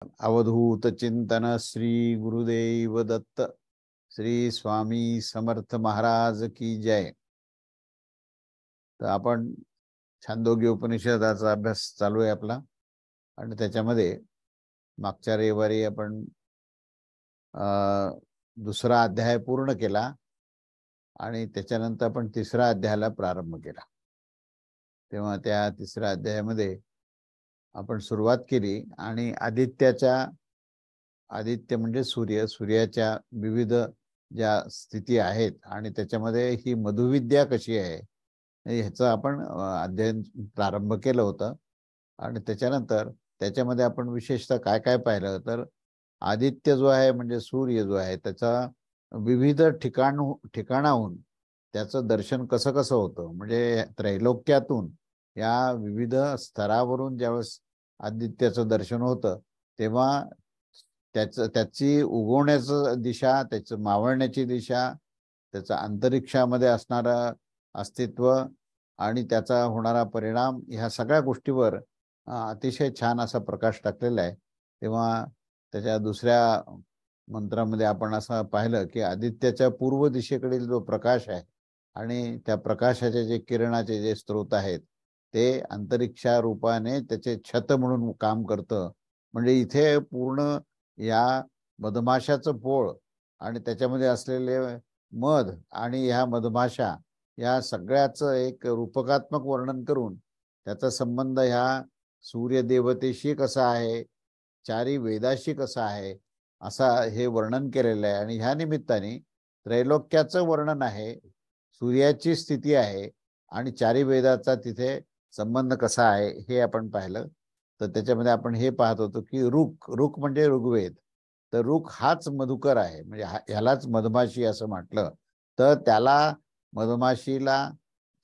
अवधूत चिंतन श्री गुरुदेव दत्त श्री स्वामी समर्थ महाराज की जय। तर आपण छांदोग्य उपनिषदाचा अभ्यास चालू आहे आपला आणि त्याच्यामध्ये मागच्या रविवारी आपण दुसरा अध्याय पूर्ण केला आणि त्याच्यानंतर आपण तिसरा अध्यायाला प्रारंभ केला। तेव्हा त्या तिसऱ्या अध्यायामध्ये आपण सुरुवात केली आणि आदित्य म्हणजे सूर्याच्या विविध ज्या स्थिती आहेत आणि त्याच्यामध्ये ही मधुविद्या कशी आहे ह्याचं आपण अध्ययन प्रारंभ केलं होतं। आणि त्याच्यानंतर त्याच्यामध्ये आपण विशेषतः काय काय पाहिलं तर आदित्य जो आहे म्हणजे सूर्य जो आहे त्याचा विविध ठिकाणाहून त्याचं दर्शन कसं कसं होतं, म्हणजे त्रैलोक्यातून या विविध स्तरावरून ज्यावेळेस आदित्याचं दर्शन होतं तेव्हा त्याची उगवण्याचं दिशा, त्याचं मावळण्याची दिशा, त्याचं अंतरिक्षामध्ये असणारं अस्तित्व आणि त्याचा होणारा परिणाम ह्या सगळ्या गोष्टीवर अतिशय छान असा प्रकाश टाकलेला आहे। तेव्हा त्याच्या दुसऱ्या मंत्रामध्ये आपण असं पाहिलं की आदित्याच्या पूर्व दिशेकडील जो प्रकाश आहे आणि त्या प्रकाशाचे जे किरणाचे जे स्रोत आहेत ते अंतरिक्षा रूपाने त्याचे छत म्हणून काम करतं। म्हणजे इथे पूर्ण या मधमाशाचं पोळ आणि त्याच्यामध्ये असलेले मध आणि ह्या मधमाशा या सगळ्याचं एक रूपकात्मक वर्णन करून त्याचा संबंध ह्या सूर्यदेवतेशी कसा आहे, चारी वेदाशी कसा आहे असा हे वर्णन केलेलं आहे। आणि ह्या निमित्ताने त्रैलोक्याचं वर्णन आहे, सूर्याची स्थिती आहे आणि चारी वेदाचा तिथे संबंध कसा आहे हे आपण पाहिलं। तर त्याच्यामध्ये आपण हे पाहत होतो की रुक म्हणजे ऋग्वेद, तर रुक हाच मधुकर आहे, म्हणजे ह्यालाच मधमाशी असं म्हटलं तर त्याला मधमाशीला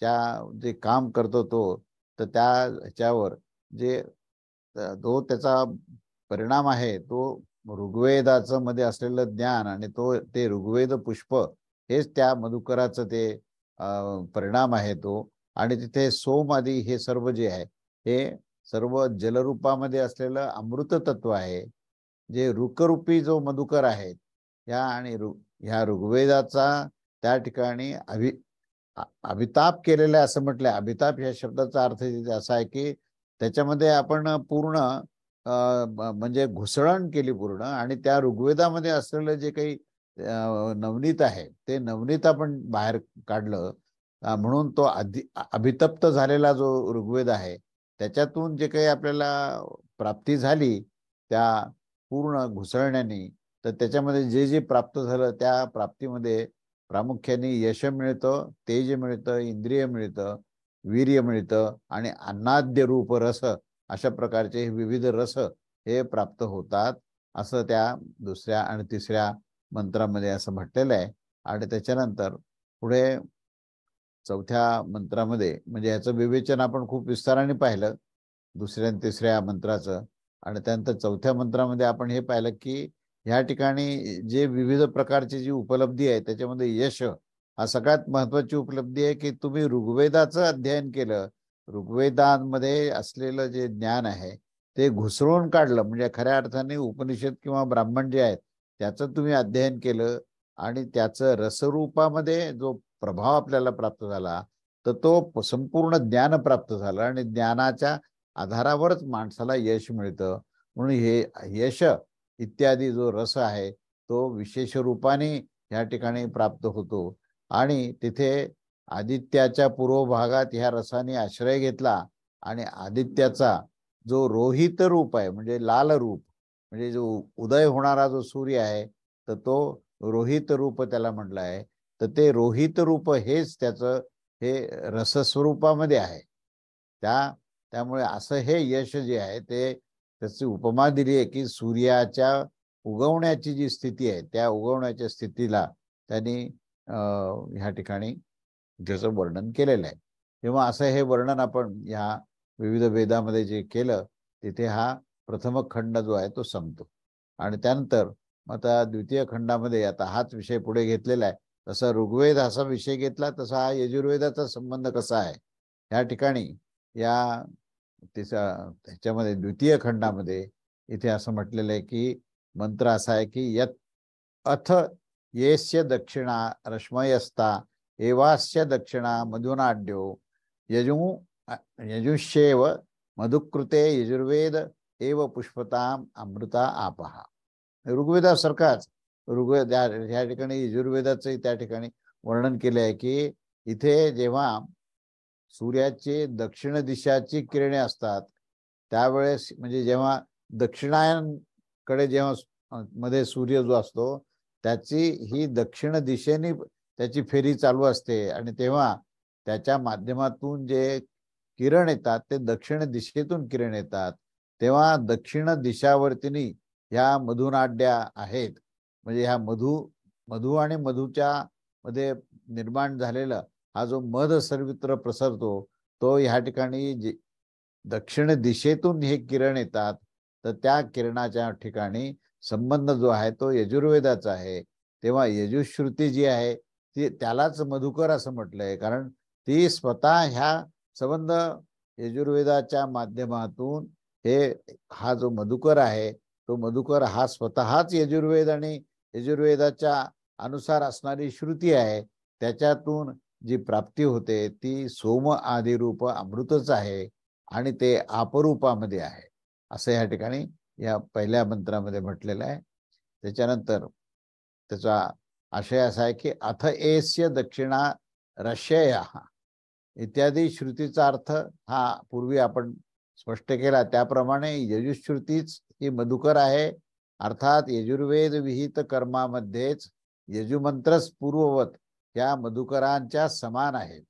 जे काम करतो तो तर त्या ह्याच्यावर जे तो त्याचा परिणाम आहे तो ऋग्वेदाचं मध्ये असलेलं ज्ञान आणि ते ऋग्वेद पुष्प हेच त्या मधुकराचं ते परिणाम आहे तो। आणि तिथे सोम आदी हे सर्व जे आहे हे सर्व जलरूपामध्ये असलेलं अमृत तत्व आहे, जे रुकरूपी जो मधुकर आहे ह्या ऋग्वेदाचा त्या ठिकाणी अभिताप केलेला असं म्हटलंय। अभिताप या शब्दाचा अर्थ असा आहे की त्याच्यामध्ये आपण पूर्ण म्हणजे घुसळण केली पूर्ण आणि त्या ऋग्वेदामध्ये असलेलं जे काही नवनीत आहे ते नवनीत आपण बाहेर काढलं म्हणून तो अभितप्त झालेला जो ऋग्वेद आहे त्याच्यातून जे काही आपल्याला प्राप्ती झाली त्या पूर्ण घुसळण्याने, तर त्याच्यामध्ये जे जे प्राप्त झालं त्या प्राप्तीमध्ये प्रामुख्याने यश मिळतं, तेज मिळतं, इंद्रिय मिळतं, वीर्य मिळतं आणि अन्नाद्य रूप रस अशा प्रकारचे विविध रस हे प्राप्त होतात असं त्या दुसऱ्या आणि तिसऱ्या मंत्रामध्ये असं म्हटलेलं आहे। आणि त्याच्यानंतर पुढे चौथ्या मंत्रामध्ये म्हणजे याचं विवेचन आपण खूप विस्ताराने पाहिलं दुसऱ्या आणि तिसऱ्या मंत्राचं। आणि त्यानंतर चौथ्या मंत्रामध्ये आपण हे पाहिलं की ह्या ठिकाणी जे विविध प्रकारची जी उपलब्धी आहे त्याच्यामध्ये यश हा सगळ्यात महत्वाची उपलब्धी आहे की तुम्ही ऋग्वेदाचं अध्ययन केलं, ऋग्वेदांमध्ये असलेलं जे ज्ञान आहे ते घुसळून काढलं, म्हणजे खऱ्या अर्थाने उपनिषद किंवा ब्राह्मण जे आहेत त्याचं तुम्ही अध्ययन केलं आणि त्याचं रसरूपामध्ये जो प्रभाव आपल्याला प्राप्त झाला तर तो संपूर्ण ज्ञान प्राप्त झालं आणि ज्ञानाच्या आधारावरच माणसाला यश मिळतं। म्हणून हे यश इत्यादी जो रस आहे तो विशेष रूपाने या ठिकाणी प्राप्त होतो। आणि तिथे आदित्याच्या पूर्व भागात ह्या रसाने आश्रय घेतला आणि आदित्याचा जो रोहित रूप आहे म्हणजे लाल रूप, म्हणजे जो उदय होणारा जो सूर्य आहे तर तो रोहित रूप त्याला म्हटलं आहे। तर ते रोहित रूप हेच त्याचं हे रसस्वरूपामध्ये आहे। त्यामुळे असं हे यश जे आहे ते त्याची उपमा दिली आहे की सूर्याच्या उगवण्याची जी स्थिती आहे त्या उगवण्याच्या स्थितीला त्यांनी ह्या ठिकाणी त्याचं वर्णन केलेलं आहे। तेव्हा असं हे वर्णन आपण ह्या विविध वेदामध्ये जे केलं तिथे हा प्रथम खंड जो आहे तो संपतो। आणि त्यानंतर आता द्वितीय खंडामध्ये आता हाच विषय पुढे घेतलेला आहे। तसा ऋग्वेद असा विषय घेतला तसा हा यजुर्वेदाचा संबंध कसा आहे या ठिकाणी या ह्याच्यामध्ये द्वितीय खंडामध्ये इथे असं म्हटलेलं आहे की मंत्र असा आहे की यत अथ येस्य दक्षिणा रश्मयस्ता एवास्य दक्षिणा मधुनाड्यो यजु यजुष्येव मधुकृते यजुर्वेद एव पुष्पताम अमृता आपहा. ऋग्वेदासारखाच ऋग्वेद या ठिकाणी यजुर्वेदाचं त्या ठिकाणी वर्णन केले आहे की इथे जेव्हा सूर्याचे दक्षिण दिशाची किरणे असतात त्यावेळेस म्हणजे जेव्हा दक्षिणायनकडे जेव्हा मध्ये सूर्य जो असतो त्याची ही दक्षिण दिशेने त्याची फेरी चालू असते आणि तेव्हा त्याच्या माध्यमातून जे किरण येतात ते दक्षिण दिशेतून किरण येतात तेव्हा दक्षिण दिशावर्तीनी ह्या मधुनाड्या आहेत. म्हणजे ह्या मधु आणि मधुच्या मध्ये निर्माण झालेला हा जो मध सर्वत्र प्रसरतो तो ह्या ठिकाणी दक्षिण दिशेतून हे किरण येतात तर त्या किरणाच्या ठिकाणी संबंध जो आहे तो यजुर्वेदाचा आहे. तेव्हा यजुश्रुती जी आहे ती त्यालाच मधुकर असं म्हटलंय कारण ती स्वतः ह्या संबंध यजुर्वेदाच्या माध्यमातून हे हा जो मधुकर आहे तो मधुकर हा स्वतःच यजुर्वेद आणि यजुर्वेदाच्या अनुसार असणारी श्रुती आहे त्याच्यातून जी प्राप्ती होते ती सोम आदी रूप अमृतच आहे आणि ते आपरूपामध्ये आहे असं या ठिकाणी या पहिल्या मंत्रामध्ये म्हटलेलं आहे. त्याच्यानंतर त्याचा आशय असा आहे की अथ एस्य दक्षिणा रश्यया इत्यादी श्रुतीचा अर्थ हा पूर्वी आपण स्पष्ट केला त्याप्रमाणे यजुश्रुतीच ही मधुकर आहे. अर्थात यजुर्वेद विहित कर्मामध्येच यजुमंत्रच पूर्ववत त्या मधुकरांच्या समान आहेत.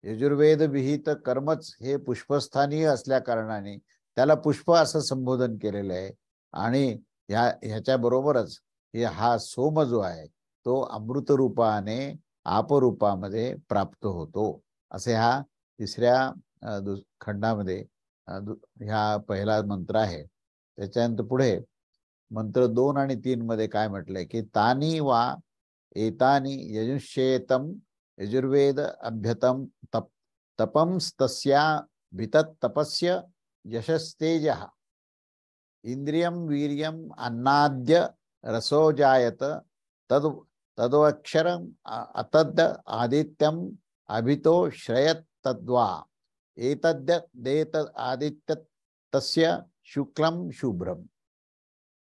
यजुर्वेद विहित कर्मच हे पुष्पस्थानीय असल्या कारणाने त्याला पुष्प असं संबोधन केलेलं आहे आणि ह्याच्या बरोबरच हा सोम जो आहे तो अमृत रूपाने आपरूपामध्ये प्राप्त होतो असे हा तिसऱ्या खंडामध्ये ह्या पहिला मंत्र आहे. त्याच्यानंतर पुढे मंत्र 2 आणि 3 मध्ये काय म्हटलंय की तानी वा एतानी यजुष्येतम यजुर्वेद अभ्यतम तपंस्तस्या भितत तपस्य यशस्तेजः इंद्रियम वीर्यम अन्नाद्य रसो जायत तदक्षरम अतद आदित्यम अभितो श्रयत तद्वा एतद्य देत आदित्य तस्य शुक्लम शुभ्रम.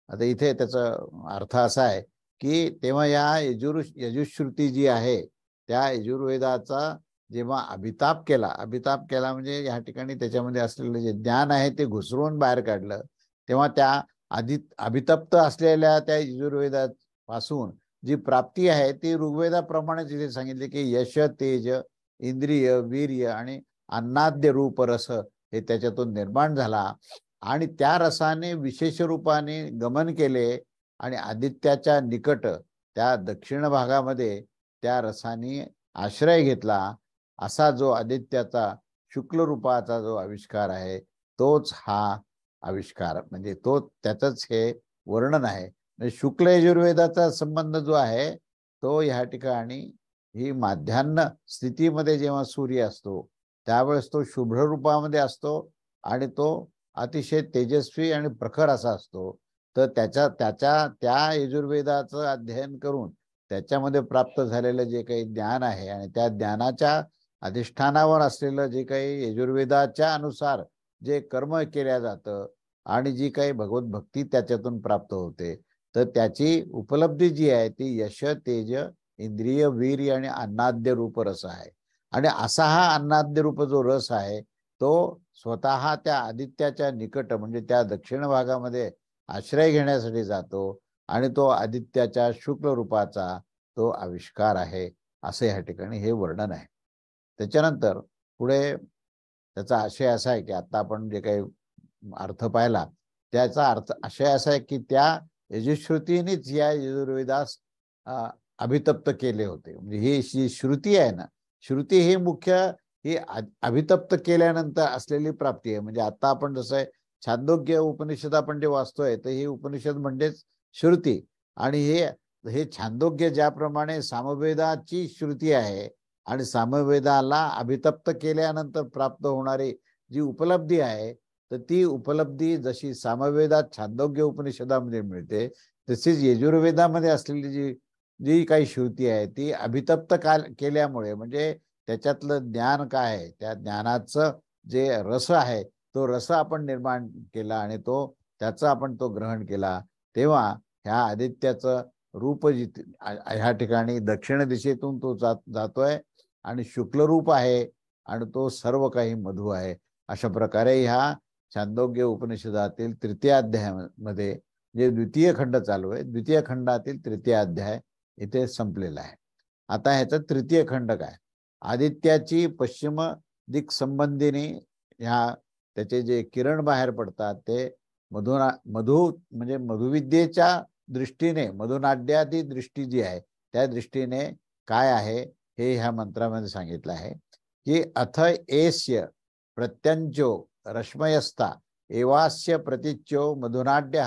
आता इथे त्याचा अर्थ असा आहे की तेव्हा या यजुश्रुती जी आहे त्या यजुर्वेदाचा जेव्हा अभिताप केला म्हणजे या ठिकाणी त्याच्यामध्ये असलेलं जे ज्ञान आहे ते घुसरून बाहेर काढलं तेव्हा त्या अभितप्त असलेल्या त्या यजुर्वेदापासून जी प्राप्ती आहे ती ऋग्वेदाप्रमाणे जिथे सांगितले की यश तेज इंद्रिय वीर्य आणि अन्नाद्य रूप रस हे त्याच्यातून निर्माण झाला आणि त्या रसाने विशेष रूपाने गमन केले आणि आदित्याच्या निकट त्या दक्षिण भागामध्ये त्या रसाने आश्रय घेतला असा जो आदित्याचा शुक्ल रूपाचा जो आविष्कार आहे तोच हा आविष्कार म्हणजे तो त्याचंच हे वर्णन आहे. म्हणजे शुक्ल यजुर्वेदाचा संबंध जो आहे तो ह्या ठिकाणी ही माध्यान्ह स्थितीमध्ये जेव्हा सूर्य असतो त्यावेळेस तो शुभ्र रूपामध्ये असतो आणि तो अतिशय तेजस्वी आणि प्रखर असा असतो. तर त्या यजुर्वेदाचं अध्ययन करून त्याच्यामध्ये प्राप्त झालेलं जे काही ज्ञान आहे आणि त्या ज्ञानाच्या अधिष्ठानावर असलेलं जे काही यजुर्वेदाच्या अनुसार जे कर्म केल्या जातं आणि जी काही भगवत भक्ती त्याच्यातून प्राप्त होते तर त्याची उपलब्धी जी आहे ती यश तेज इंद्रिय वीर्य आणि अन्नाद्य रूप रस आहे. आणि असा हा अन्नाद्य रूप जो रस आहे तो स्वतः त्या आदित्याच्या निकट म्हणजे त्या दक्षिण भागामध्ये आश्रय घेण्यासाठी जातो आणि तो आदित्याच्या शुक्ल रूपाचा तो आविष्कार आहे असे या ठिकाणी हे वर्णन आहे. त्याच्यानंतर पुढे त्याचा आशय असा आहे की आता आपण जे काही अर्थ पाहिला त्याचा अर्थ आशय असा आहे की त्या यजुश्रुतीनेच या यजुर्वेदास अभितप्त केले होते. म्हणजे ही जी श्रुती आहे ना श्रुती ही मुख्य ही अभितप्त केल्यानंतर असलेली प्राप्ती आहे. म्हणजे आता आपण जसं आहे छांदोग्य उपनिषद आपण जे वाचतोय तर ही उपनिषद म्हणजेच श्रुती आणि हे छांदोग्य ज्याप्रमाणे सामवेदाची श्रुती आहे आणि सामवेदाला अभितप्त केल्यानंतर प्राप्त होणारी जी उपलब्धी आहे तर ती उपलब्धी जशी सामवेदात छांदोग्य उपनिषदामध्ये मिळते, तशीच यजुर्वेदामध्ये असलेली जी जी काही श्रुती आहे ती अभितप्त केल्यामुळे, म्हणजे त्याच्यातलं ज्ञान काय आहे, त्या ज्ञानाचं जे रस आहे तो रस आपण निर्माण केला आणि त्याचा आपण तो ग्रहण केला, तेव्हा ह्या आदित्याचं रूप ह्या ठिकाणी दक्षिण दिशेतून तो जातोय आणि शुक्ल रूप आहे आणि तो सर्व काही मधु आहे. अशा प्रकारे ह्या छांदोग्य उपनिषदातील तृतीय अध्यायामध्ये जे द्वितीय खंड चालू आहे, द्वितीय खंडातील तृतीय अध्याय इथे संपलेला आहे. आता ह्याचा तृतीय खंड काय, आदित्याची पश्चिम दिक संबंधीने ह्या त्याचे जे किरण बाहेर पडतात ते मधु म्हणजे मधुविद्येच्या दृष्टीने, मधुनाड्यादी दृष्टी जी आहे त्या दृष्टीने काय आहे हे ह्या मंत्रामध्ये सांगितलं आहे की अथ एस्य प्रत्यंचो रश्मयस्ता एवास्य प्रतिच्यो मधुनाड्य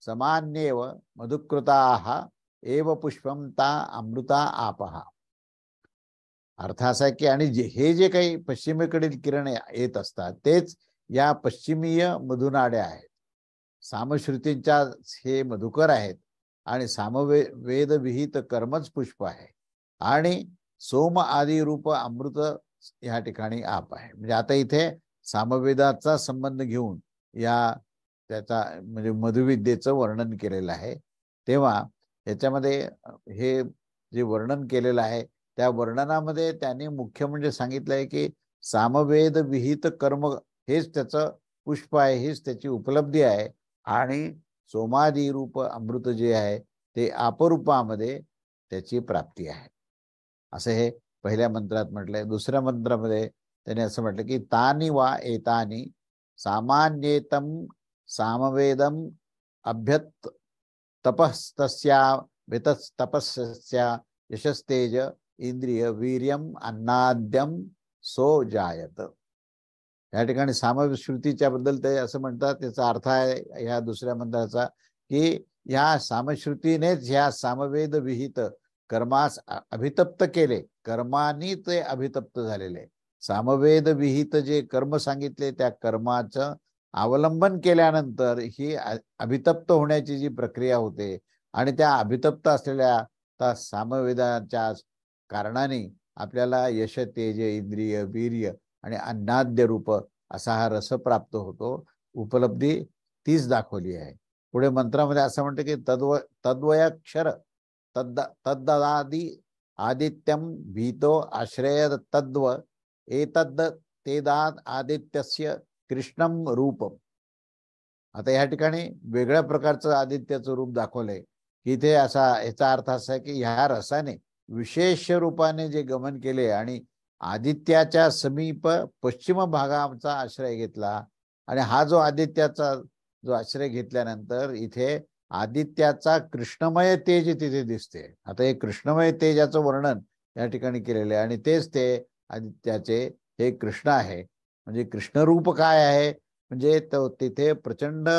समान्येव मधुकृता एव पुष्पम ता अमृता आपहा. अर्थ असा आहे की आणि हे जे काही पश्चिमेकडील किरण येत असतात तेच या पश्चिमीय मधुनाड्या आहेत. सामश्रुतींच्या हे मधुकर आहेत आणि सामवेद विहित कर्मच पुष्प आहे आणि सोम आदी रूप अमृत या ठिकाणी आप आहे. म्हणजे आता इथे सामवेदाचा संबंध घेऊन त्याचा म्हणजे मधुविद्येचं वर्णन केलेलं आहे. तेव्हा याच्यामध्ये हे जे वर्णन केलेलं आहे त्या वर्णनामध्ये त्यांनी मुख्य म्हणजे सांगितलंय की सामवेद विहित कर्म हेच त्याचं पुष्प आहे, हेच त्याची उपलब्धी आहे आणि सोमादी रूप अमृत जे आहे ते अपरूपामध्ये त्याची प्राप्ती आहे, असं हे पहिल्या मंत्रात म्हटलंय. दुसऱ्या मंत्रामध्ये त्याने असं म्हटलं की तानी वा एतानी सामान्येतम सामवेदम अभ्यत तपस्तस्या तपस्या यशस्तेज इंद्रिय वीर्यम अन्नाद्यम सो जायत. या ठिकाणी सामश्रुतीच्या बद्दल ते असं म्हणतात, त्याचा अर्थ आहे ह्या दुसऱ्या मंत्राचा की ह्या सामश्रुतीनेच ह्या सामवेद विहित कर्मास अभितप्त केले, कर्मानी ते अभितप्त झालेले. सामवेद विहित जे कर्म सांगितले त्या कर्माचं अवलंबन केल्यानंतर ही अभितप्त होण्याची जी प्रक्रिया होते आणि त्या अभितप्त असलेल्या त्या सामवेदाच्या कारणाने आपल्याला यश तेज इंद्रिय वीर्य आणि अन्नाद्य रूप असा हा रस प्राप्त होतो. उपलब्धी तीच दाखवली आहे. पुढे मंत्रामध्ये असं म्हणतं की तद्वयक्षर तद्दादी आदित्यम भीतो आश्रय तद्व एतद् तेदाद आदित्यस्य कृष्णम रूपम. आता या ठिकाणी वेगळ्या प्रकारचं आदित्याचं रूप दाखवलंय की इथे याचा अर्थ असा आहे की ह्या रसाने विशेष रूपाने जे गमन केले आणि आदित्याच्या समीप पश्चिम भागाचा आश्रय घेतला आणि हा जो आदित्याचा जो आश्रय घेतल्यानंतर इथे आदित्याचा कृष्णमय तेज तिथे दिसते. आता हे कृष्णमय तेजाचं वर्णन या ठिकाणी केलेलं आहे आणि तेच ते आदित्याचे हे कृष्ण आहे. म्हणजे कृष्णरूप काय आहे, म्हणजे तिथे प्रचंड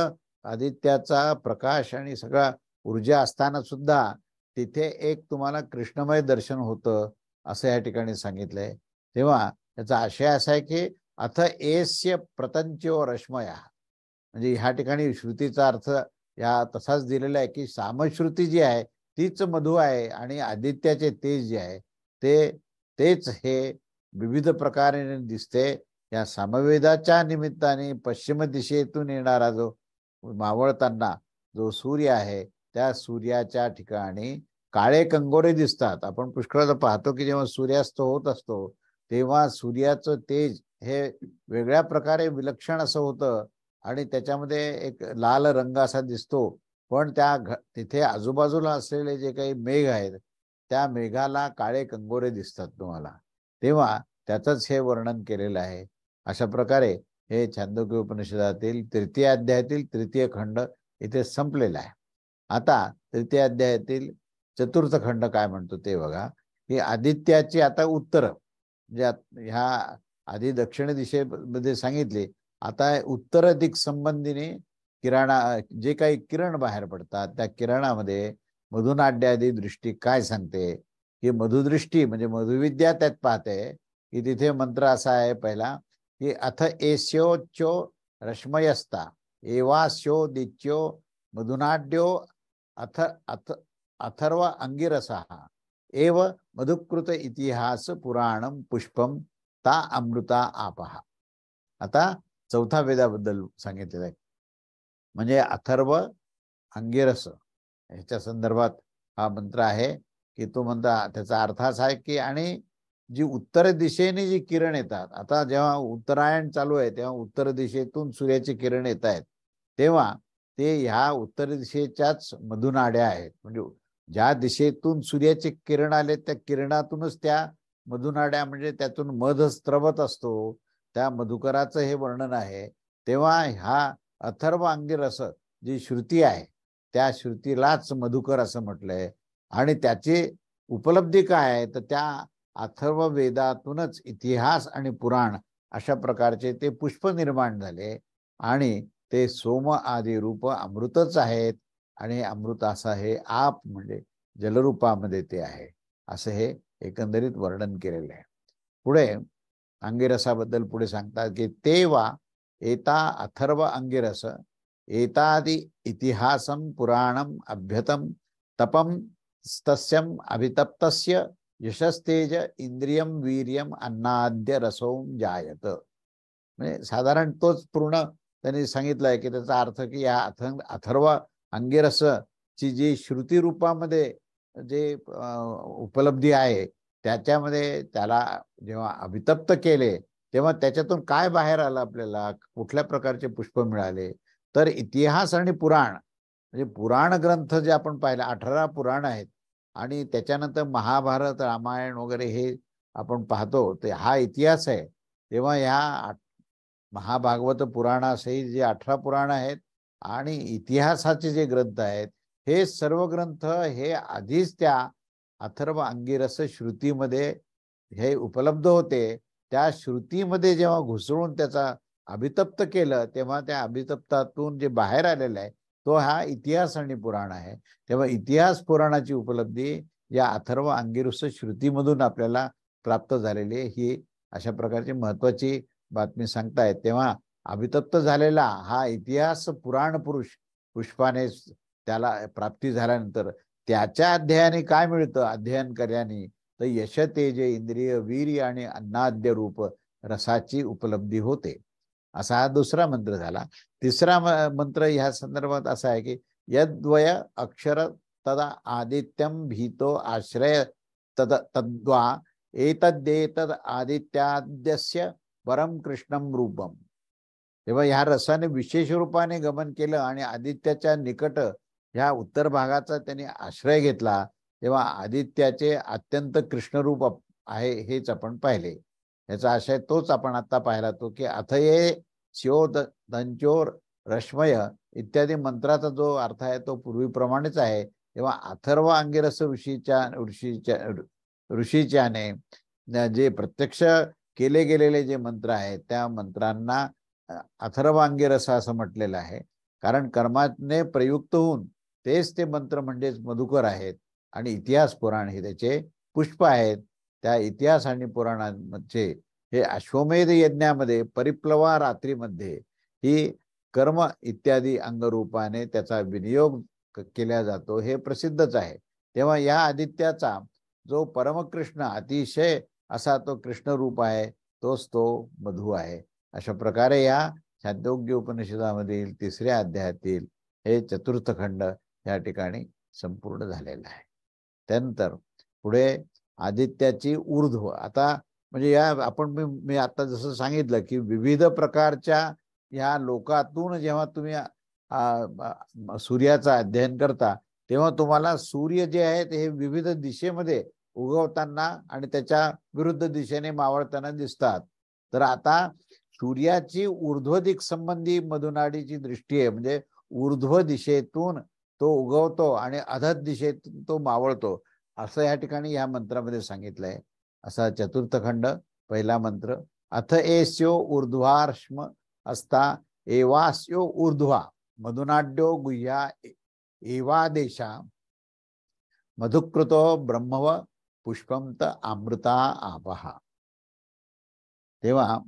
आदित्याचा प्रकाश आणि सगळा ऊर्जा असताना सुद्धा तिथे एक तुम्हाला कृष्णमय दर्शन होतं असं या ठिकाणी सांगितलंय. तेव्हा याचा आशय असा आहे की अथ एस्य प्रतंचो रश्मया, म्हणजे ह्या ठिकाणी श्रुतीचा अर्थ या तसाच दिलेला आहे की सामश्रुती जी आहे तीच मधु आहे आणि आदित्याचे तेज जे आहे तेच हे विविध प्रकारे दिसते. या सामवेदाच्या निमित्ताने पश्चिम दिशेतून येणारा जो मावळताना जो सूर्य आहे त्या सूर्याच्या ठिकाणी काळे कंगोरे दिसतात. आपण पुष्कळदा पाहतो की जेव्हा सूर्यास्त होत असतो तेव्हा सूर्याचं तेज हे वेगळ्या प्रकारे विलक्षण असं होतं आणि त्याच्यामध्ये एक लाल रंग असा दिसतो. पण तिथे आजूबाजूला असलेले जे काही मेघ आहेत त्या मेघाला काळे कंगोरे दिसतात तुम्हाला. तेव्हा त्याचंच हे वर्णन केलेलं आहे. अशा प्रकारे हे छांदोग्य उपनिषदातील तृतीय अध्यायातील तृतीय खंड इथे संपलेला आहे. आता तृतीय अध्यायातील चतुर्थ खंड काय म्हणतो ते बघा की आदित्याची आता उत्तर, म्हणजे ह्या आधी दक्षिण दिशेमध्ये सांगितले, आता उत्तर दिक संबंधीने जे काही किरण बाहेर पडतात त्या किरणामध्ये मधुनाड्यादी दृष्टी काय सांगते ही मधुदृष्टी म्हणजे मधुविद्या त्यात पाहते की तिथे मंत्र असा आहे पहिला की अथ एस्योच्चो रश्मयस्ता एवास्यो दिच्यो मधुनाड्यो अथ अथ अथर्व अंगिरसः एव मधुकृत इतिहास पुराणम पुष्पम ता अमृता आपहा. आता चौथा वेदाबद्दल सांगितलेलं आहे. म्हणजे अथर्व अंगिरस ह्याच्या संदर्भात हा मंत्र आहे की तो म्हणता त्याचा अर्थ असा आहे की आणि जी उत्तर दिशेने जी किरण येतात, आता जेव्हा उत्तरायण चालू आहे तेव्हा उत्तर दिशेतून सूर्याची किरण येत आहेत, तेव्हा ते ह्या उत्तर दिशेच्याच मधुनाड्या आहेत. म्हणजे ज्या दिशेतून सूर्याचे किरण आले त्या किरणातूनच त्या मधुनाड्या, म्हणजे त्यातून मध स्त्रवत असतो, त्या मधुकराचं हे वर्णन आहे. तेव्हा ह्या अथर्व अंगिरस जी श्रुती आहे त्या श्रुतीलाच मधुकर असं म्हटलंय. आणि त्याची उपलब्धी काय आहे तर त्या अथर्व वेदातूनच इतिहास आणि पुराण अशा प्रकारचे ते पुष्प निर्माण झाले आणि ते सोम आदी रूप अमृतच आहेत. आणि अमृत असं हे आप म्हणजे जलरूपामध्ये ते आहे, असं हे एकंदरीत वर्णन केलेलं आहे. पुढे अंगिरसाबद्दल पुढे सांगतात की तेवा एता अथर्व अंगिरस एतादि इतिहासम पुराणम अभ्यतम तपम तस्यम अभितप्तस्य यशस्तेज इंद्रियम वीर्यम अन्नाद्य रसोम जायत. म्हणजे साधारण तोच पूर्ण त्यांनी सांगितलंय की त्याचा अर्थ की या अथर्व अंगिरस ची जी श्रुती रूपामध्ये जे उपलब्धी आहे त्याच्यामध्ये त्याला जेव्हा अभितप्त केले तेव्हा त्याच्यातून काय बाहेर आलं, आपल्याला कुठल्या प्रकारचे पुष्प मिळाले तर इतिहास आणि पुराण, म्हणजे पुराण ग्रंथ जे आपण पाहिलं 18 पुराण आहेत आणि त्याच्यानंतर महाभारत रामायण वगैरे हे आपण पाहतो ते हा इतिहास आहे. तेव्हा ह्या महाभागवत पुराणासहित जे 18 पुराण आहेत आणि इतिहासाचे जे ग्रंथ आहेत हे सर्व ग्रंथ हे आधीच त्या अथर्व अंगिरस श्रुतीमध्ये हे उपलब्ध होते. त्या श्रुतीमध्ये जेव्हा घुसळून त्याचा अभितप्त केलं तेव्हा त्या अभितप्तातून जे बाहेर आलेलं आहे तो हा इतिहास आणि पुराण आहे. तेव्हा इतिहास पुराणाची उपलब्धी या अथर्व अंगिरस श्रुतीमधून आपल्याला प्राप्त झालेली ही अशा प्रकारची महत्वाची बातमी सांगतायत. तेव्हा अभितप्त झालेला हा इतिहास पुराण पुरुष पुष्पाने त्याला प्राप्ती झाल्यानंतर त्याच्या अध्ययनाने काय मिळतं, अध्ययन केल्याने तर यश तेज इंद्रिय वीर्य आणि अन्नाद्य रूप रसाची उपलब्धी होते. असा हा दुसरा मंत्र झाला. तिसरा मंत्र ह्या संदर्भात असा आहे की यद्वय अक्षर तदा आदित्यम भीतो आश्रय तद्वा एतद्देतद आदित्याद्यस्य परम कृष्णम रूपम. तेव्हा ह्या रसाने विशेष रूपाने गमन केलं आणि आदित्याच्या निकट ह्या उत्तर भागाचा त्यांनी आश्रय घेतला तेव्हा आदित्याचे अत्यंत कृष्ण रूप आहे हेच आपण पाहिले. याचा आशय तोच आपण आता पाहिला तो की अथये स्यो दंचोर रश्मय इत्यादी मंत्राचा जो अर्थ आहे तो पूर्वीप्रमाणेच आहे. तेव्हा अथर्व अंगिरस ऋषीच्याने जे प्रत्यक्ष केले गेलेले जे मंत्र आहेत त्या मंत्रांना अथर्व अंगिरस असं म्हटलेलं आहे. कारण कर्माने प्रयुक्त होऊन तेच ते मंत्र म्हणजेच मधुकर आहेत आणि इतिहास पुराण हे त्याचे पुष्प आहेत. त्या इतिहास आणि पुराणांमध्ये हे अश्वमेध यज्ञामध्ये परिप्लवा रात्रीमध्ये ही कर्म इत्यादी अंगरूपाने त्याचा विनियोग केला जातो हे प्रसिद्धच आहे. तेव्हा या आदित्याचा जो परमकृष्ण अतिशय असा तो कृष्ण रूप आहे तोच तो मधु आहे. अशा प्रकारे या छांदोग्य उपनिषदामधील 3ऱ्या अध्यायातील हे चतुर्थ खंड या ठिकाणी संपूर्ण झालेला आहे. त्यानंतर पुढे आदित्याची ऊर्ध्व. आता म्हणजे या आपण मी आता जसं सांगितलं की विविध प्रकारच्या ह्या लोकातून जेव्हा तुम्ही सूर्याचं अध्ययन करता तेव्हा तुम्हाला सूर्य जे आहेत हे विविध दिशेमध्ये उगवताना आणि त्याच्या विरुद्ध दिशेने मावळताना दिसतात. तर आता सूर्याची ऊर्ध्व दिक संबंधी मधुनाडीची दृष्टी आहे. म्हणजे ऊर्ध्व दिशेतून तो उगवतो आणि अधः दिशेतून तो मावळतो असं या ठिकाणी या मंत्रामध्ये सांगितलंय. असा चतुर्थ खंड पहिला मंत्र. अथ एस्यो ऊर्ध्वार्ष्म अस्ता एवास्यो ऊर्ध्वा मधुनाड्यो गुह्या एवादेशा मधुकृतो ब्रह्मव पुष्पम त अमृता आपहा. तेव्हा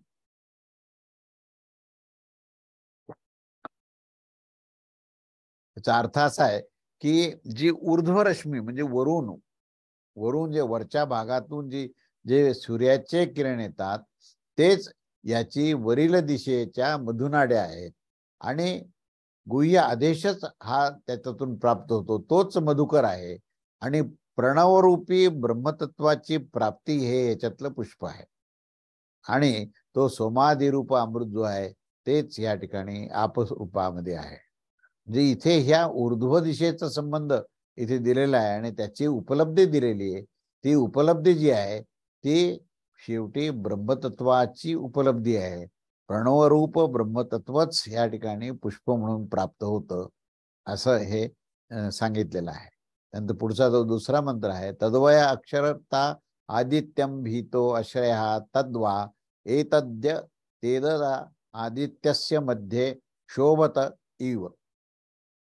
याचा अर्थ असा आहे की जी ऊर्ध्वरश्मी म्हणजे वरून वरून जे वरच्या भागातून जे सूर्याचे किरण येतात तेच याची वरील दिशेच्या मधुनाड्या आहेत आणि गुह्य आदेशच हा त्याच्यातून प्राप्त होतो, तोच मधुकर आहे आणि प्रणवरूपी ब्रह्मतत्वाची प्राप्ती हे याच्यातलं पुष्प आहे आणि तो सोमादिरूप अमृत जो आहे तेच या ठिकाणी आपरूपामध्ये आहे. म्हणजे इथे ह्या ऊर्ध्व दिशेचा संबंध इथे दिलेला आहे आणि त्याची उपलब्धी दिलेली आहे. ती उपलब्धी जी आहे ती शेवटी ब्रह्मतत्वाची उपलब्धी आहे. प्रणवरूप ब्रह्मतत्वच या ठिकाणी पुष्प म्हणून प्राप्त होतं असं हे सांगितलेलं आहे. त्यानंतर पुढचा जो दुसरा मंत्र आहे, तद्वय अक्षरता आदित्यम भीतो अश्रया तद्वा एतद्य तेददा आदित्यस्य मध्ये शोभत इव.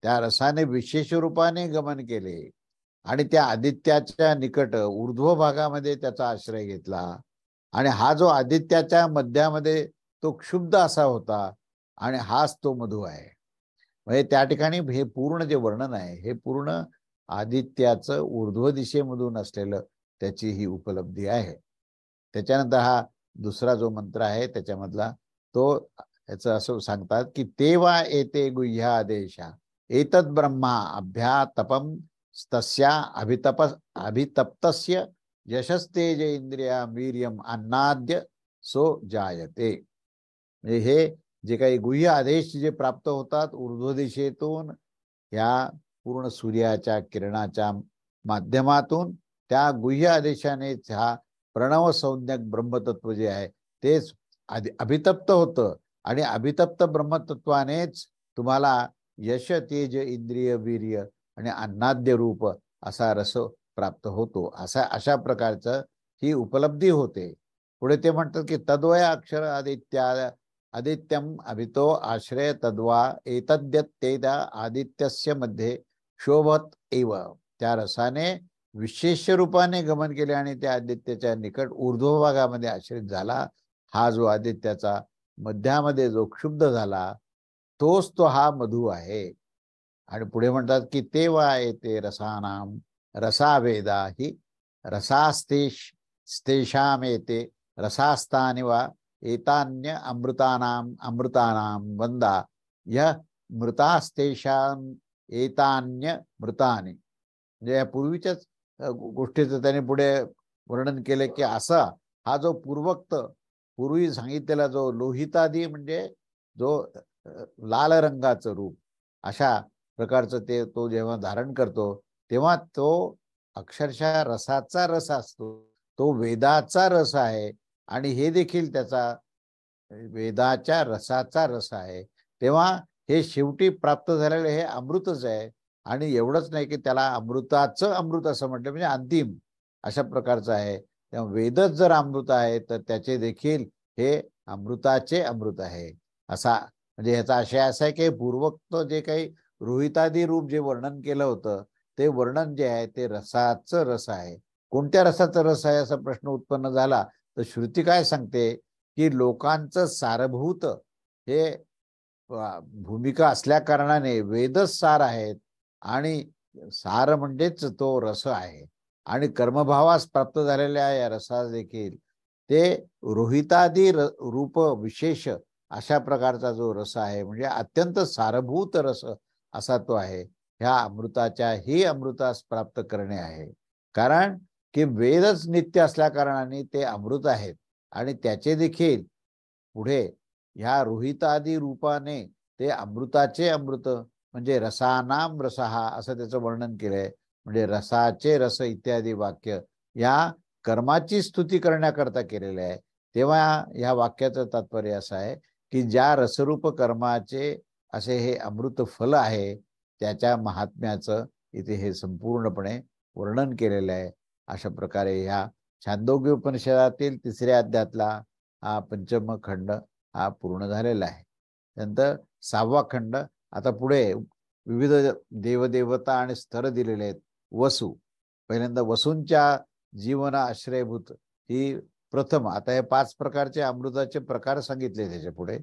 त्या रसाने विशेष रूपाने गमन केले आणि त्या आदित्याच्या निकट ऊर्ध्व भागामध्ये त्याचा आश्रय घेतला आणि हा जो आदित्याच्या मध्यामध्ये तो क्षुब्ध असा होता आणि हाच तो मधु आहे. म्हणजे त्या ठिकाणी हे पूर्ण जे वर्णन आहे हे पूर्ण आदित्याचं ऊर्ध्व दिशेमधून असलेलं त्याची ही उपलब्धी आहे. त्याच्यानंतर हा दुसरा जो मंत्र आहे त्याच्यामधला तो याचं असं सांगतात की तेवा एते गुह्या आदेशा एतद ब्रह्मा अभ्यातपम तस्या अभितप्तस्य यशस्तेज इंद्रिया वीर्यम अन्नाद्य सो जायते. म्हणजे हे जे काही गुह्य आदेश जे प्राप्त होतात ऊर्ध्व दिशेतून या पूर्ण सूर्याच्या किरणाच्या माध्यमातून त्या गुह्य आदेशानेच हा प्रणव संज्ञक ब्रह्मतत्व जे आहे तेच अभितप्त होतं आणि अभितप्त ब्रह्मतत्वानेच तुम्हाला यश तेज इंद्रिय वीर्य आणि अन्नाद्य रूप असा रस प्राप्त होतो. अशा प्रकारचं ही उपलब्धी होते. पुढे ते म्हणतात की तद्वय अक्षर आदित्यम अभितो आश्रय तद्वा एतद्यत्तेदा आदित्यस्य मध्ये शोभत एव. त्या रसाने विशेष रूपाने गमन केले आणि त्या आदित्याच्या निकट ऊर्ध्व भागामध्ये आश्रित झाला. हा जो आदित्याचा मध्यामध्ये जो क्षुब्ध झाला तोच तो हा मधु आहे. आणि पुढे म्हणतात की तेव्हा येते रसानाम रसावेदा ही रसास्तेषाम येते रसास्तानि वा एतान्य अमृतानाम वंदा य मृतास्तेषाम एतान्य मृतानि. म्हणजे या पूर्वीच्याच गोष्टीचं त्याने पुढे वर्णन केले की असा हा जो पूर्वी सांगितलेला जो लोहितादी म्हणजे जो लाल रंगाचं रूप अशा प्रकारचं ते तो जेव्हा धारण करतो तेव्हा तो अक्षरशः रसाचा रस असतो. तो वेदाचा रस आहे आणि हे देखील त्याचा वेदाच्या रसाचा रस आहे. तेव्हा हे शेवटी प्राप्त झालेलं हे अमृतच आहे आणि एवढंच नाही की त्याला अमृताचं अमृत असं म्हटलं म्हणजे अंतिम अशा प्रकारचं आहे. तेव्हा वेदच जर अमृत आहे तर त्याचे देखील हे अमृताचे अमृत आहे असा म्हणजे ह्याचा आशय असा आहे की पूर्वोक्त जे काही रोहितादी रूप जे वर्णन केलं होतं ते वर्णन जे आहे ते रसाचं रस आहे. कोणत्या रसाचा रस आहे असा प्रश्न उत्पन्न झाला तर श्रुती काय सांगते की लोकांचं सारभूत हे भूमिका असल्या कारणाने वेदच सार आहेत आणि सार म्हणजेच तो रस आहे आणि कर्मभावास प्राप्त झालेल्या या रसा देखील ते रोहितादी रूप विशेष अशा प्रकारचा जो रस आहे म्हणजे अत्यंत सारभूत रस असा तो आहे. ह्या अमृताच्या ही अमृतास प्राप्त करणे आहे. कारण की वेदच नित्य असल्या कारणाने ते अमृत आहेत आणि त्याचे देखील पुढे ह्या रोहितादी रूपाने ते अमृताचे अमृत म्हणजे रसानाम रसहा असं त्याचं वर्णन केलंय. म्हणजे रसाचे रस इत्यादी वाक्य या कर्माची स्तुती करण्याकरता केलेले आहे. तेव्हा या वाक्याचं तात्पर्य असं आहे की ज्या रसरूप कर्माचे असे हे अमृत फल आहे त्याच्या महात्म्याचं इथे हे संपूर्णपणे वर्णन केलेलं आहे. अशा प्रकारे ह्या छांदोग्य उपनिषदातील 3ऱ्या अध्यायातला हा पंचम खंड हा पूर्ण झालेला आहे. नंतर 6वा खंड आता पुढे विविध देवदेवता आणि स्तर दिलेले आहेत. वसू पहिल्यांदा वसूंच्या जीवन आश्रयभूत ही प्रथम आता हे 5 प्रकारचे अमृताचे प्रकार सांगितले त्याच्या पुढे.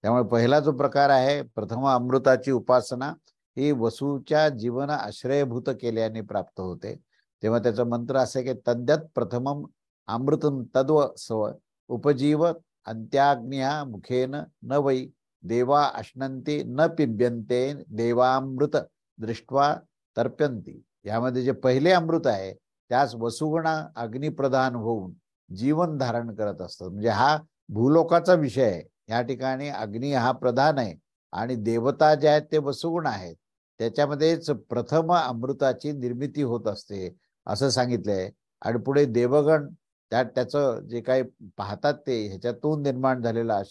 त्यामुळे पहिला जो प्रकार आहे प्रथम अमृताची उपासना ही वसूच्या जीवन आश्रयभूत केल्याने प्राप्त होते. तेव्हा त्याचा मंत्र असा आहे की तद्यत प्रथमम अमृतम तद्व सव उपजीव अंत्याग्न्या मुखेन न वै देवा अश्नंती न पिब्यन्ते देवामृत दृष्ट्वा तर्प्यंती. यामध्ये जे पहिले अमृत आहे त्यास वसुगणा अग्निप्रधान होऊन जीवन धारण करत असतात. म्हणजे हा भूलोकाचा विषय आहे. या ठिकाणी अग्नी हा प्रधान आहे आणि देवता जे आहेत ते वसुगुण आहेत. त्याच्यामध्येच प्रथम अमृताची निर्मिती होत असते असं सांगितलंय. आणि पुढे देवगण त्याचं जे काही पाहतात ते ह्याच्यातून निर्माण झालेला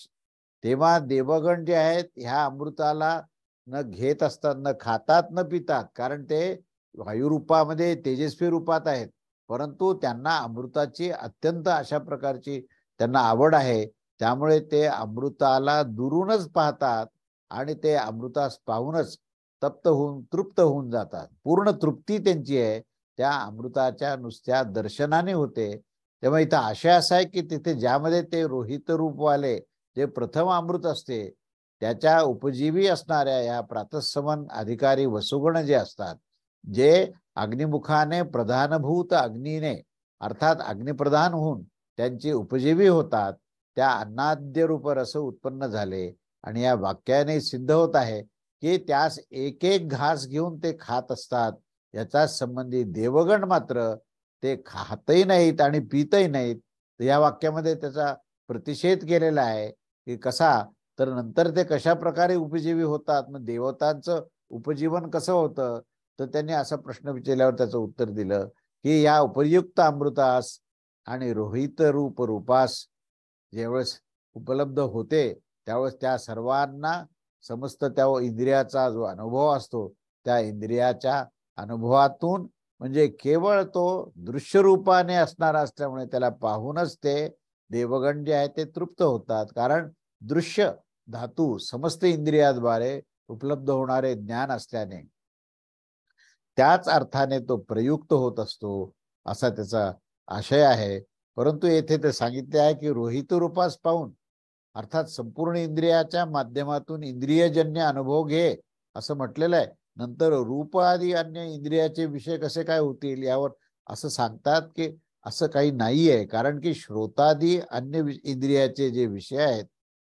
तेव्हा देवगण जे आहेत ह्या अमृताला न घेत असतात, न खातात, न पितात, कारण ते वायुरूपामध्ये तेजस्वी रूपात आहेत. परंतु त्यांना अमृताची अत्यंत अशा प्रकारची त्यांना आवड आहे. त्यामुळे ते अमृताला दुरूनच पाहतात आणि ते अमृतास पाहूनच तप्त होऊन तृप्त होऊन जातात. पूर्ण तृप्ती त्यांची आहे त्या अमृताच्या नुसत्या दर्शनाने होते. तेव्हा इथं आशय असा आहे की तिथे ज्यामध्ये ते रोहित रूपवाले जे प्रथम अमृत असते त्याच्या उपजीवी असणाऱ्या या प्रातस्समन अधिकारी वसुगण जे असतात, जे अग्निमुखाने प्रधानभूत अग्नीने अर्थात अग्निप्रधान होऊन त्यांची उपजीवी होतात, त्या अन्नाद्य रूप रस उत्पन्न झाले. आणि या वाक्याने सिद्ध होत आहे की त्यास एक एक घास घेऊन ते खात असतात. याचा संबंधी देवगण मात्र ते खातही नाहीत आणि पितही नाहीत. तर या वाक्यामध्ये त्याचा प्रतिषेध केलेला आहे की कसा, तर नंतर ते कशा प्रकारे उपजीवी होतात, मग देवतांचं उपजीवन कसं होतं. तर त्यांनी असा प्रश्न विचारल्यावर त्याचं उत्तर दिलं की या उपयुक्त अमृतास आणि रोहित रूपास ज्यावेळेस उपलब्ध होते त्यावेळेस त्या सर्वांना समस्त त्या इंद्रियाचा जो अनुभव असतो त्या इंद्रियाच्या अनुभवातून म्हणजे केवळ तो दृश्य रूपाने असणारा असल्यामुळे त्याला पाहूनच ते देवगण जे आहे ते तृप्त होतात. कारण दृश्य धातू समस्त इंद्रियाद्वारे उपलब्ध होणारे ज्ञान असल्याने त्याच अर्थाने तो प्रयुक्त होत असतो असा त्याचा आशय आहे. परंतु येथे ते सांगितले आहे की रोहित रूपास पाहून अर्थात संपूर्ण इंद्रियाच्या माध्यमातून इंद्रियजन्य अनुभव घे असं म्हटलेलं आहे. नंतर रूप आदी अन्य इंद्रियाचे विषय कसे काय होतील यावर असं सांगतात की असं काही नाही आहे. कारण की श्रोतादी अन्य इंद्रियाचे जे विषय आहेत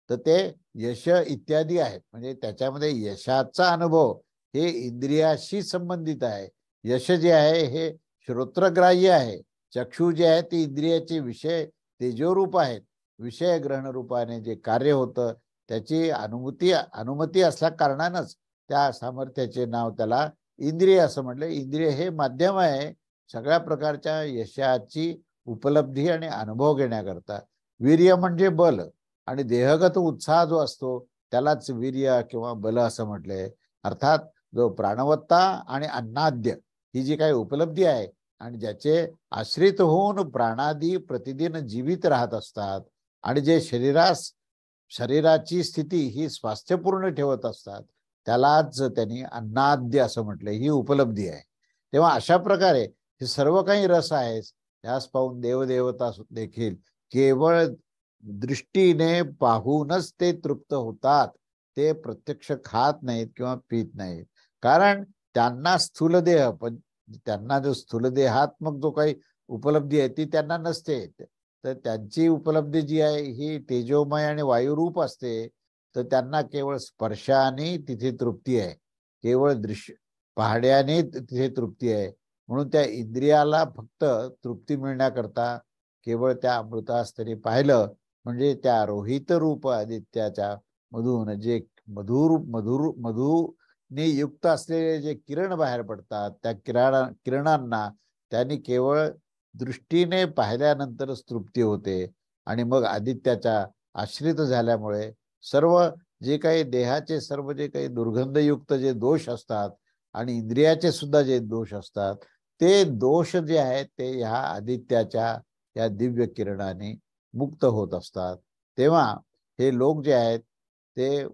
तर ते यश इत्यादी आहेत. म्हणजे त्याच्यामध्ये यशाचा अनुभव हे इंद्रियाशी संबंधित आहे. यश जे आहे हे श्रोत्रग्राह्य आहे. चक्षु जे आहे ते इंद्रियाचे विषय तेजोरूप आहेत. विषय ग्रहण रूपाने जे कार्य होतं त्याची अनुमती असल्या कारणानंच त्या सामर्थ्याचे नाव त्याला इंद्रिय असं म्हटलं. इंद्रिय हे माध्यम आहे सगळ्या प्रकारच्या यशाची उपलब्धी आणि अनुभव घेण्याकरता. वीर्य म्हणजे बल आणि देहगत उत्साह जो असतो त्यालाच वीर्य किंवा बल असं म्हटलंय. अर्थात जो प्राणवत्ता आणि अन्नाद्य ही जी काही उपलब्धी आहे आणि ज्याचे आश्रित होऊन प्राणादी प्रतिदिन जीवित राहत असतात आणि जे शरीराची स्थिती ही स्वास्थ्यपूर्ण ठेवत असतात त्यालाच त्यांनी अन्नाद्य असं म्हटलं. ही उपलब्धी आहे. तेव्हा अशा प्रकारे हे सर्व काही रस आहे यास पाहून देवदेवता देखील केवळ दृष्टीने पाहूनच ते तृप्त होतात. ते प्रत्यक्ष खात नाहीत किंवा पित नाहीत. कारण त्यांना स्थूलदेह पण त्यांना जो स्थूलदेहात्मक जो काही उपलब्धी आहे ती त्यांना नसते. तर त्यांची उपलब्धी जी आहे ही तेजोमय आणि वायुरूप असते. तर त्यांना केवळ स्पर्शाने तिथे तृप्ती आहे. केवळ दृश्य पाहण्याने तिथे तृप्ती आहे. म्हणून त्या इंद्रियाला फक्त तृप्ती मिळण्याकरता केवळ त्या अमृतास तरी पाहिलं म्हणजे त्या रोहित रूप आदित्याच्या मधून जे मधूने युक्त असलेले जे किरण बाहेर पडतात त्या किरणांना त्यांनी केवळ दृष्टीने पाहिल्यानंतरच तृप्ती होते. आणि मग आदित्याच्या आश्रित झाल्यामुळे सर्व जे काही देहाचे सर्व जे काही दुर्गंधयुक्त जे दोष असतात आणि इंद्रियाचे सुद्धा जे दोष असतात ते दोष जे आहेत ते ह्या आदित्याच्या या दिव्य किरणाने मुक्त होत असतात. तेव्हा हे लोक जे आहेत ते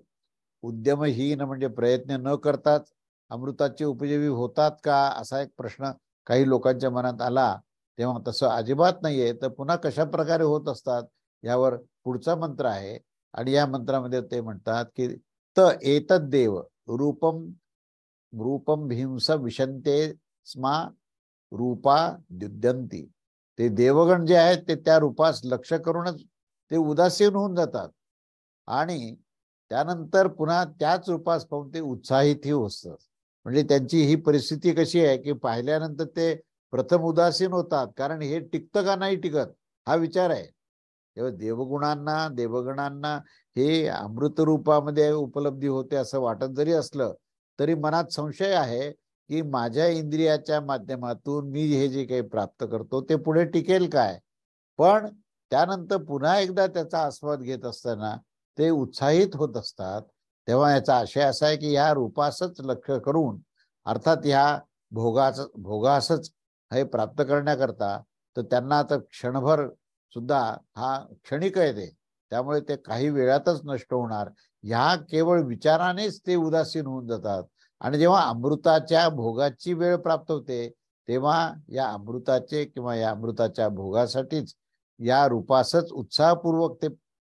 उद्यमहीन म्हणजे प्रयत्न न करताच अमृताची उपजीवी होतात का असा एक प्रश्न काही लोकांच्या मनात आला. तेव्हा तसं अजिबात नाहीये. तर पुन्हा कशा प्रकारे होत असतात यावर पुढचा मंत्र आहे आणि या मंत्रामध्ये ते म्हणतात की त एतद्देव रूपम रूपम भींस विशंते स्मा रूपा द्युद्यंती. ते देवगण जे आहेत ते त्या रूपास लक्ष करूनच ते उदासीन होऊन जातात आणि त्यानंतर पुन्हा त्याच रूपास पाहून ते उत्साहितही होतात. म्हणजे त्यांची ही परिस्थिती कशी आहे की पाहिल्यानंतर ते प्रथम उदासीन होतात, कारण हे टिकतं का नाही टिकत हा विचार आहे. तेव्हा देवगणांना हे अमृत रूपामध्ये उपलब्धी होते असं वाटत जरी असलं तरी मनात संशय आहे की माझ्या इंद्रियाच्या माध्यमातून मी हे जे काही प्राप्त करतो ते पुढे टिकेल काय. पण त्यानंतर पुन्हा एकदा त्याचा आस्वाद घेत असताना ते उत्साहित होत असतात. तेव्हा याचा आशय असा आहे की ह्या रूपासच लक्ष करून, अर्थात ह्या भोगासच हे प्राप्त करण्याकरता तर त्यांना आता क्षणभर सुद्धा हा क्षणिक आहे ते, त्यामुळे ते काही वेळातच नष्ट होणार ह्या केवळ विचारानेच ते उदासीन होऊन जातात. आणि जेव्हा अमृताच्या भोगाची वेळ प्राप्त होते तेव्हा या अमृताचे किंवा या अमृताच्या भोगासाठीच या रूपासच उत्साहपूर्वक ते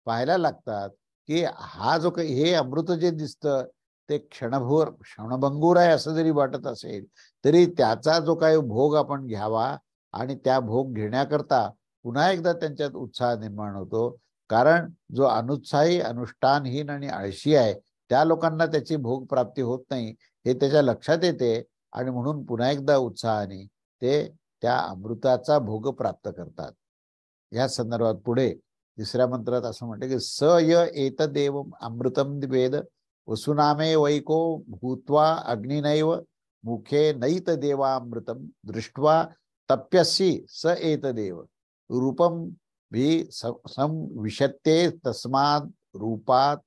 पाहायला लागतात की हा जो काही हे अमृत जे दिसतं ते क्षणभंगूर आहे असं जरी वाटत असेल तरी त्याचा जो काही भोग आपण घ्यावा आणि त्या भोग घेण्याकरता पुन्हा एकदा त्यांच्यात उत्साह निर्माण होतो. कारण जो अनुत्साही, अनुष्ठानहीन आणि आळशी आहे त्या लोकांना त्याची भोग प्राप्ती होत नाही हे त्याच्या लक्षात येते आणि म्हणून पुन्हा एकदा उत्साहाने ते त्या अमृताचा भोग प्राप्त करतात. या संदर्भात पुढे तिसऱ्या मंत्रात असं म्हणते की स य एतदेव अमृतम वेद वसुनामे वैको भूत्वा अग्निनैव मुखे नैत देवामृतम दृष्ट्वा तप्यसी स एतदेव रूपम भी सम विशत्ते तस्माद रूपात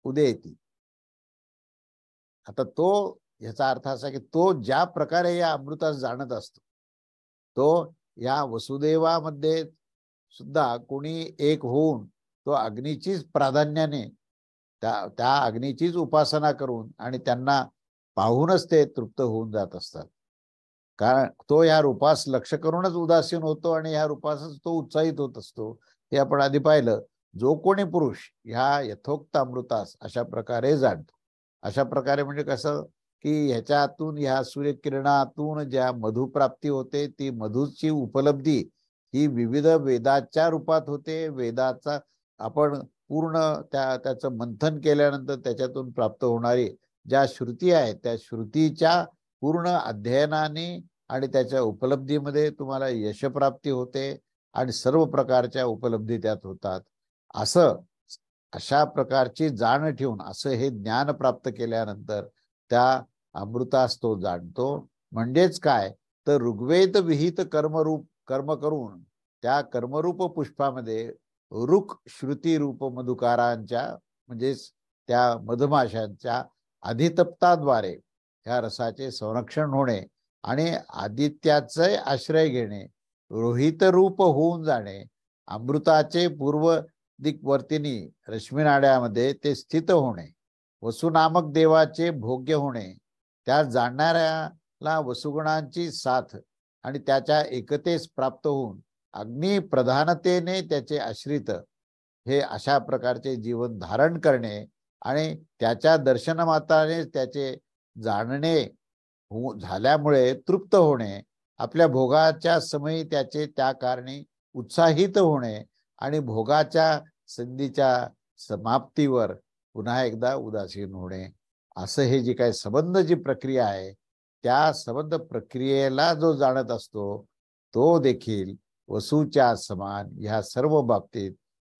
उदेती. आता तो याचा अर्थ असा की तो ज्या प्रकारे या अमृतास जाणत असतो तो या वसुदेवामध्ये सुद्धा कोणी एक होऊन तो अग्नीचीच प्राधान्याने त्या अग्नीचीच उपासना करून आणि त्यांना पाहूनच ते तृप्त होऊन जात असतात. कारण तो या रूपास लक्ष करूनच उदासीन होतो आणि ह्या रूपासच तो उत्साहित होत असतो. हे आपण आधी पाहिलं. जो कोणी पुरुष ह्या यथोक्त अमृतास अशा प्रकारे जाणतो, अशा प्रकारे म्हणजे कसं की ह्याच्यातून ह्या सूर्यकिरणातून ज्या मधुप्राप्ती होते ती मधूची उपलब्धी ही विविध वेदाच्या रूपात होते. वेदाचा आपण पूर्ण त्याचं मंथन केल्यानंतर त्याच्यातून प्राप्त होणारी ज्या श्रुती आहेत त्या श्रुतीच्या पूर्ण अध्ययनाने आणि त्याच्या उपलब्धीमध्ये तुम्हाला यशप्राप्ती होते आणि सर्व प्रकारच्या उपलब्धी त्यात होतात. अशा प्रकारची जाण ठेवून असं हे ज्ञान प्राप्त केल्यानंतर त्या अमृतास तो जाणतो. म्हणजेच काय तर ऋग्वेद विहित कर्म करून त्या कर्मरूप पुष्पामध्ये रुक श्रुती रूप मधुकारांच्या म्हणजेच त्या मधमाशांच्या अधितप्ताद्वारे ह्या रसाचे संरक्षण होणे आणि आदित्याचे आश्रय घेणे, रोहित रूप होऊन जाणे, अमृताचे पूर्व दिक्वर्तिनी रश्मिनाड्यामध्ये ते स्थित होणे, वसुनामक देवाचे भोग्य होणे, त्या जाणणाऱ्याला वसुगुणांची साथ आणि त्याच्या एकतेस प्राप्त होऊन अग्नी प्रधानतेने त्याचे आश्रित हे अशा प्रकारचे जीवन धारण करणे आणि त्याच्या दर्शनमात्राने त्याचे जाणणे झाल्यामुळे तृप्त होणे, आपल्या भोगाच्या समयी त्याचे त्या कारणी उत्साहित होणे आणि भोगाच्या संधीच्या समाप्तीवर पुन्हा एकदा उदासीन होणे, असं हे जी काही संबंध जी प्रक्रिया आहे त्या संबंध प्रक्रियेला जो जाणत असतो तो देखील वसूच्या समान ह्या सर्व बाबतीत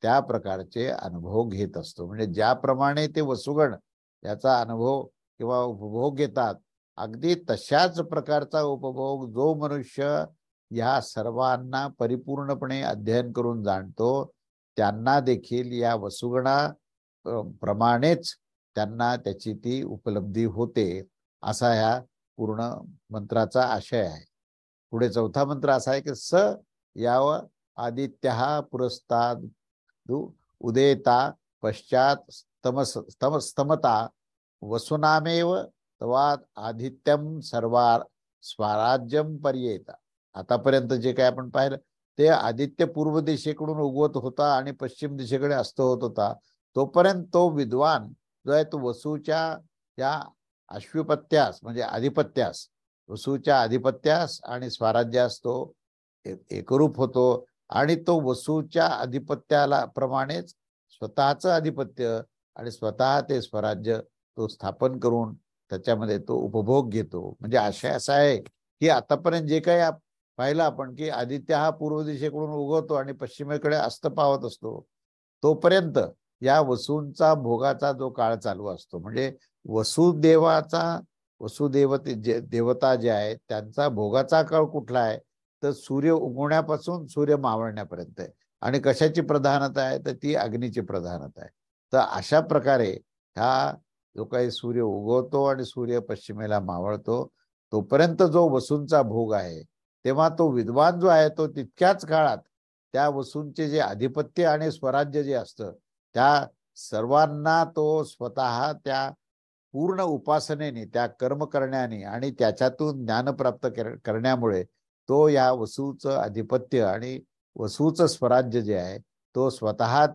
त्या प्रकारचे अनुभव घेत असतो. म्हणजे ज्याप्रमाणे ते वसुगण याचा अनुभव किंवा उपभोग घेतात अगदी तशाच प्रकारचा उपभोग जो मनुष्य या सर्वांना परिपूर्णपणे अध्ययन करून जाणतो त्यांना देखील या वसुगणा प्रमाणेच त्यांना त्याची ती उपलब्धी होते, असा ह्या पूर्ण मंत्राचा आशय आहे. पुढे चौथा मंत्र असा आहे की स याव आदित्य पुरस्ताद उदेता पश्चात स्तमता वसुनामेव तवाद आदित्यम सर्वार स्वराज्यम पर्येत. आतापर्यंत जे काय आपण पाहिलं ते आदित्य पूर्व दिशेकडून उगवत होता आणि पश्चिम दिशेकडे अस्त होत होता. तोपर्यंत तो विद्वान जो आहे तो वसूच्या या अश्विपत्यास म्हणजे अधिपत्यास, वसूच्या अधिपत्यास आणि स्वराज्यास तो एकरूप होतो आणि तो वसूच्या अधिपत्याला प्रमाणेच स्वतःचं अधिपत्य आणि स्वतः ते स्वराज्य तो स्थापन करून त्याच्यामध्ये तो उपभोग घेतो. म्हणजे आशय असा आहे की आतापर्यंत जे काही पाहिलं आपण की आदित्य हा पूर्व दिशेकडून उगवतो आणि पश्चिमेकडे अस्त पावत असतो, तोपर्यंत या वसूंचा भोगाचा जो काळ चालू असतो. म्हणजे वसुदेवाचा वसुदेवते जे देवता जे आहेत त्यांचा भोगाचा काळ कुठला आहे, तर सूर्य उगवण्यापासून सूर्य मावळण्यापर्यंत आहे. आणि कशाची प्रधानता आहे, तर ती अग्नीची प्रधानता आहे. तर अशा प्रकारे हा जो काही सूर्य उगवतो आणि सूर्य पश्चिमेला मावळतो तोपर्यंत जो वसूंचा भोग आहे, तेव्हा तो विद्वान जो आहे तो तितक्याच काळात त्या वसूंचे जे आधिपत्य आणि स्वराज्य जे असतं त्या सर्वांना तो स्वतः त्या पूर्ण उपासनेने, त्या कर्म करण्याने आणि त्याच्यातून ज्ञान प्राप्त करण्यामुळे तो या वसूचं आधिपत्य आणि वसूचं स्वराज्य जे आहे तो स्वतः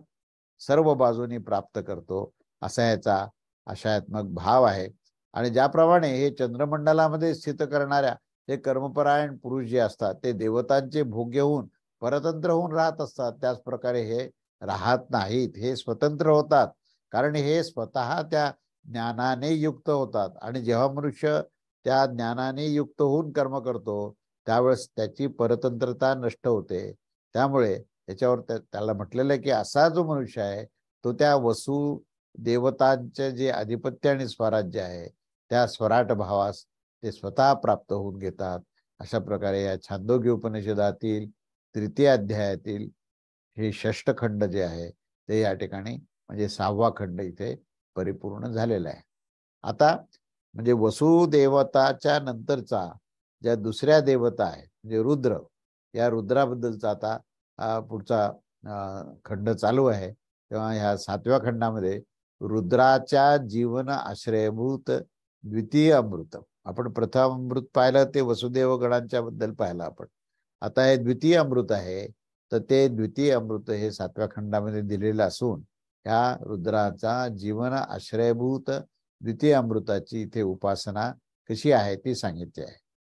सर्व बाजूनी प्राप्त करतो, असा याचा आशयात्मक भाव आहे. आणि ज्याप्रमाणे हे चंद्रमंडलामध्ये स्थित करणाऱ्या हे कर्मपरायण पुरुष जे असतात ते देवतांचे भोग्य होऊन परतंत्र होऊन राहत असतात, त्याच प्रकारे हे राहत नाहीत, हे स्वतंत्र होतात. कारण हे स्वतः त्या ज्ञानाने युक्त होतात आणि जेव्हा मनुष्य त्या ज्ञानाने युक्त होऊन कर्म करतो त्यावेळेस त्याची परतंत्रता नष्ट होते. त्यामुळे त्याच्यावर त्याला म्हटलेलं आहे की असा जो मनुष्य आहे तो त्या वसु देवतांचे जे आधिपत्य आणि स्वराज्य आहे त्या स्वराट भावास ते स्वतः प्राप्त होऊन घेतात. अशा प्रकारे या छांदोग्य उपनिषदातील तृतीय अध्यायातील हे षष्ठ खंड जे आहे ते या ठिकाणी म्हणजे 6वा खंड इथे परिपूर्ण झालेला आहे. आता म्हणजे वसुदेवताच्या नंतरचा ज्या दुसऱ्या देवता आहे म्हणजे रुद्र, या रुद्राबद्दलचा आता पुढचा खंड चालू आहे. तेव्हा ह्या 7व्या खंडामध्ये रुद्राच्या जीवन आश्रयभूत द्वितीय अमृत, आपण प्रथम अमृत पाहिलं ते वसुदेव गणांच्या बद्दल पाहिलं आपण. आता हे द्वितीय अमृत आहे, तर ते द्वितीय अमृत हे 7व्या खंडामध्ये दिलेलं असून या रुद्राचा जीवन आश्रयभूत द्वितीय अमृताची इथे उपासना कशी आहे ती सांगितली आहे.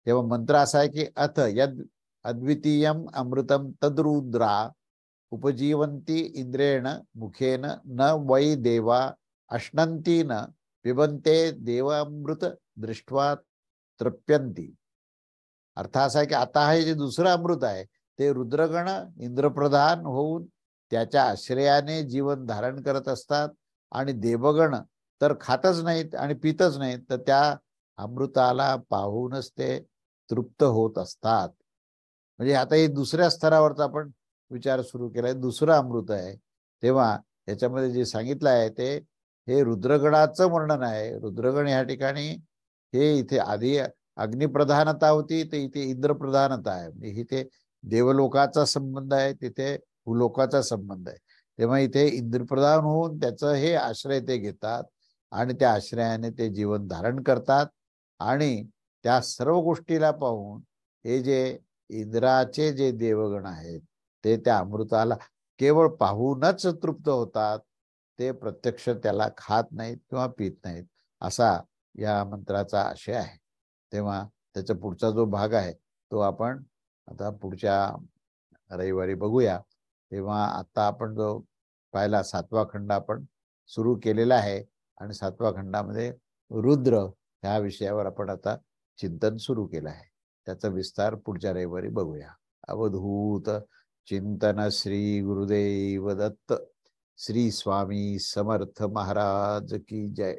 तेव्हा मंत्र असा आहे की अथ यद अद्वितीयम अमृतम तद्रुद्रा उपजीवंती इंद्रेण मुखेन न वै देवा अश्नंती न पिबंते देवामृत दृष्ट्वा तृप्यंती. अर्थ असा आहे की आता हे जे दुसरं अमृत आहे ते रुद्रगण इंद्रप्रधान होऊन त्याच्या आश्रयाने जीवन धारण करत असतात आणि देवगण तर खातच नाहीत आणि पितच नाहीत, तर त्या अमृताला पाहूनच ते तृप्त होत असतात. म्हणजे आता हे दुसऱ्या स्तरावरचा आपण विचार सुरू केलाय, दुसरं अमृत आहे. तेव्हा याच्यामध्ये जे सांगितलं आहे ते हे रुद्रगणाचं वर्णन आहे. रुद्रगण या ठिकाणी हे इथे आधी अग्निप्रधानता होती, तर इथे इंद्रप्रधानता आहे. म्हणजे इथे देवलोकाचा संबंध आहे, तिथे भूलोकाचा संबंध आहे. तेव्हा इथे इंद्रप्रधान होऊन त्याचं हे आश्रय ते घेतात आणि त्या आश्रयाने ते जीवन धारण करतात आणि त्या सर्व गोष्टीला पाहून हे जे इंद्राचे जे देवगण आहेत ते त्या अमृताला केवळ पाहूनच तृप्त होतात, ते प्रत्यक्ष त्याला खात नाहीत किंवा पित नाहीत, असा या मंत्राचा आशय आहे. तेव्हा त्याचा पुढचा जो भाग आहे तो आपण आता पुढच्या रविवारी बघूया. तेव्हा आता आपण जो पाहिला 7वा खंड आपण सुरू केलेला आहे आणि 7व्या खंडामध्ये रुद्र ह्या विषयावर आपण आता चिंतन सुरू केलं आहे. त्याचा विस्तार पुढच्या रविवारी बघूया. अवधूत चिंतन श्री गुरुदेव दत्त. श्री स्वामी समर्थ महाराज की जय.